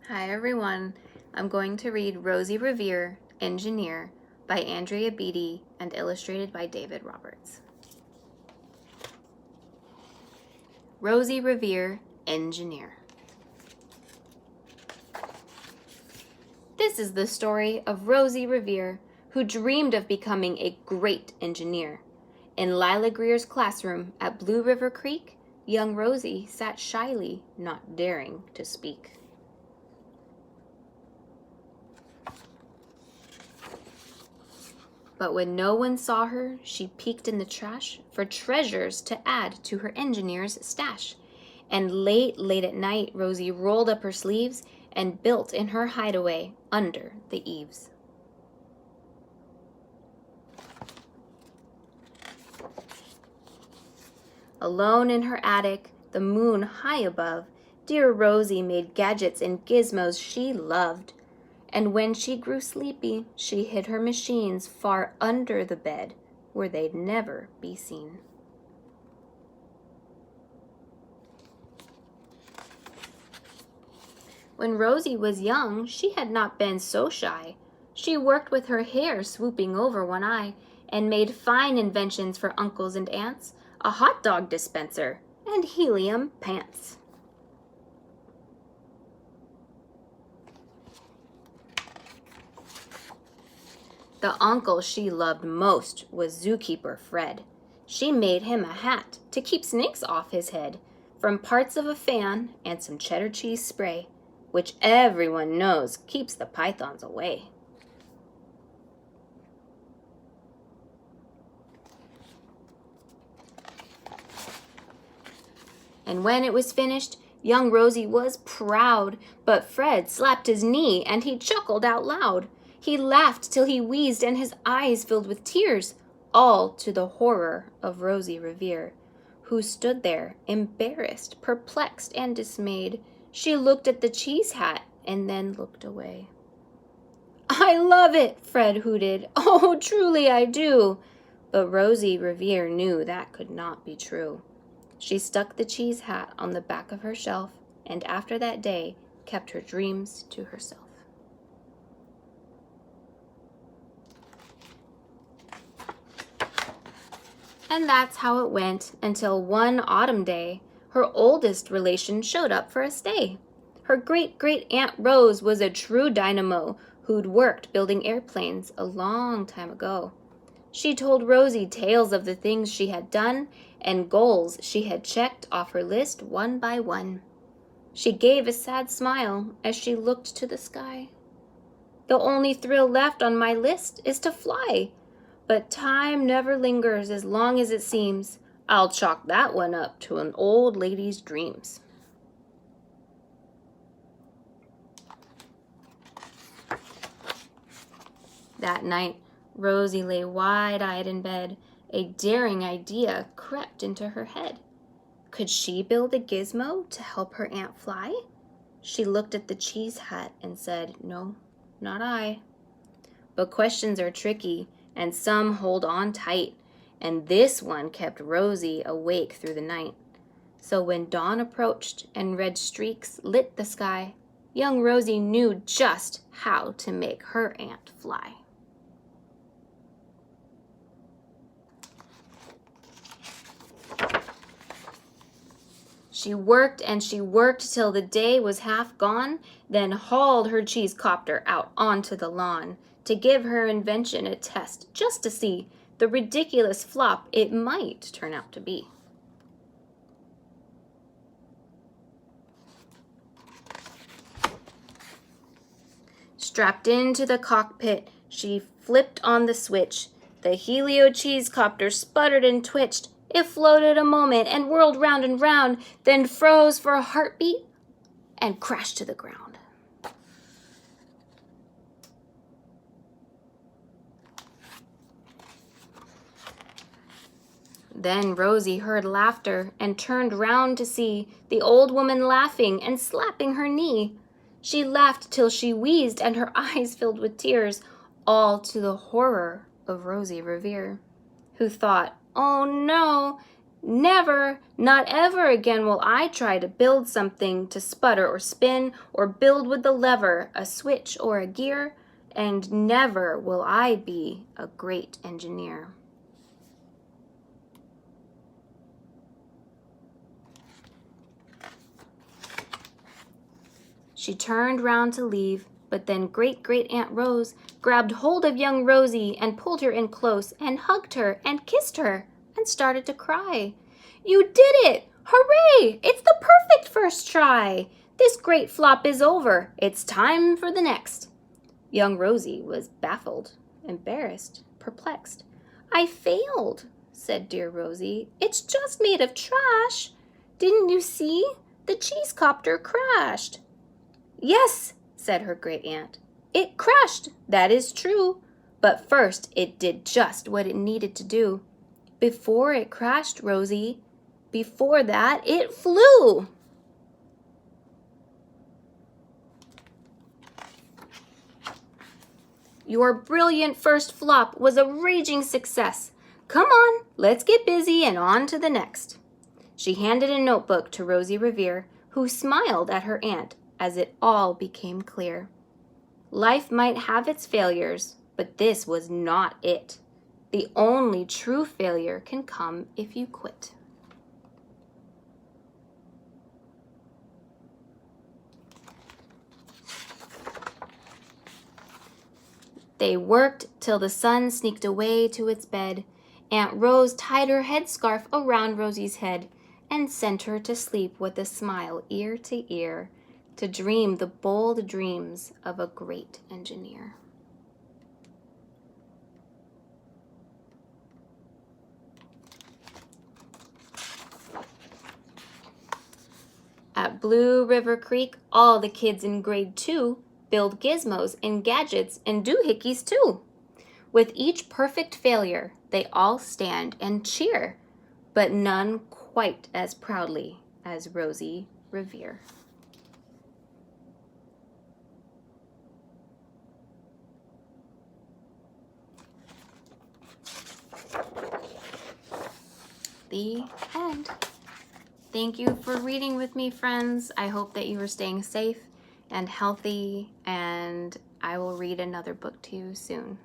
Hi everyone, I'm going to read Rosie Revere, Engineer by Andrea Beaty and illustrated by David Roberts. Rosie Revere, Engineer. This is the story of Rosie Revere, who dreamed of becoming a great engineer. In Lila Greer's classroom at Blue River Creek, young Rosie sat shyly, not daring to speak. But when no one saw her, she peeked in the trash for treasures to add to her engineer's stash. And late at night, Rosie rolled up her sleeves and built in her hideaway under the eaves. Alone in her attic, the moon high above, dear Rosie made gadgets and gizmos she loved. And when she grew sleepy, she hid her machines far under the bed where they'd never be seen. When Rosie was young, she had not been so shy. She worked with her hair swooping over one eye and made fine inventions for uncles and aunts, a hot dog dispenser and helium pants. The uncle she loved most was zookeeper Fred. She made him a hat to keep snakes off his head, from parts of a fan and some cheddar cheese spray, which everyone knows keeps the pythons away. And when it was finished, young Rosie was proud, but Fred slapped his knee and he chuckled out loud. He laughed till he wheezed and his eyes filled with tears, all to the horror of Rosie Revere, who stood there, embarrassed, perplexed, and dismayed. She looked at the cheese hat and then looked away. "I love it," Fred hooted. "Oh, truly I do." But Rosie Revere knew that could not be true. She stuck the cheese hat on the back of her shelf and after that day kept her dreams to herself. And that's how it went until one autumn day, her oldest relation showed up for a stay. Her great-great-aunt Rose was a true dynamo who'd worked building airplanes a long time ago. She told Rosie tales of the things she had done and goals she had checked off her list one by one. She gave a sad smile as she looked to the sky. "The only thrill left on my list is to fly. But time never lingers as long as it seems. I'll chalk that one up to an old lady's dreams." That night, Rosie lay wide-eyed in bed. A daring idea crept into her head. Could she build a gizmo to help her aunt fly? She looked at the cheese hat and said, "No, not I." But questions are tricky, and some hold on tight, and this one kept Rosie awake through the night. So when dawn approached and red streaks lit the sky, young Rosie knew just how to make her aunt fly. She worked and she worked till the day was half gone, then hauled her cheese copter out onto the lawn to give her invention a test, just to see the ridiculous flop it might turn out to be. Strapped into the cockpit, she flipped on the switch. The helio cheese copter sputtered and twitched. It floated a moment and whirled round and round, then froze for a heartbeat and crashed to the ground. Then Rosie heard laughter and turned round to see the old woman laughing and slapping her knee. She laughed till she wheezed and her eyes filled with tears, all to the horror of Rosie Revere, who thought, "Oh no, Never, not ever again will I try to build something to sputter or spin, or build with the lever, a switch or a gear, and never will I be a great engineer. She turned round to leave, but then Great-Great-Aunt Rose grabbed hold of young Rosie and pulled her in close and hugged her and kissed her and started to cry. "You did it! Hooray! It's the perfect first try! This great flop is over. It's time for the next." Young Rosie was baffled, embarrassed, perplexed. "I failed," said dear Rosie. "It's just made of trash. Didn't you see? The cheese copter crashed." "Yes," said her great aunt. "It crashed, that is true. But first it did just what it needed to do. Before it crashed, Rosie, before that it flew." "Your brilliant first flop was a raging success. Come on, let's get busy and on to the next." She handed a notebook to Rosie Revere, who smiled at her aunt as it all became clear. Life might have its failures, but this was not it. The only true failure can come if you quit. They worked till the sun sneaked away to its bed. Aunt Rose tied her headscarf around Rosie's head and sent her to sleep with a smile ear to ear, to dream the bold dreams of a great engineer. At Blue River Creek, all the kids in grade 2 build gizmos and gadgets and doohickeys too. With each perfect failure, they all stand and cheer, but none quite as proudly as Rosie Revere. The end. Thank you for reading with me, friends. I hope that you are staying safe and healthy, and I will read another book to you soon.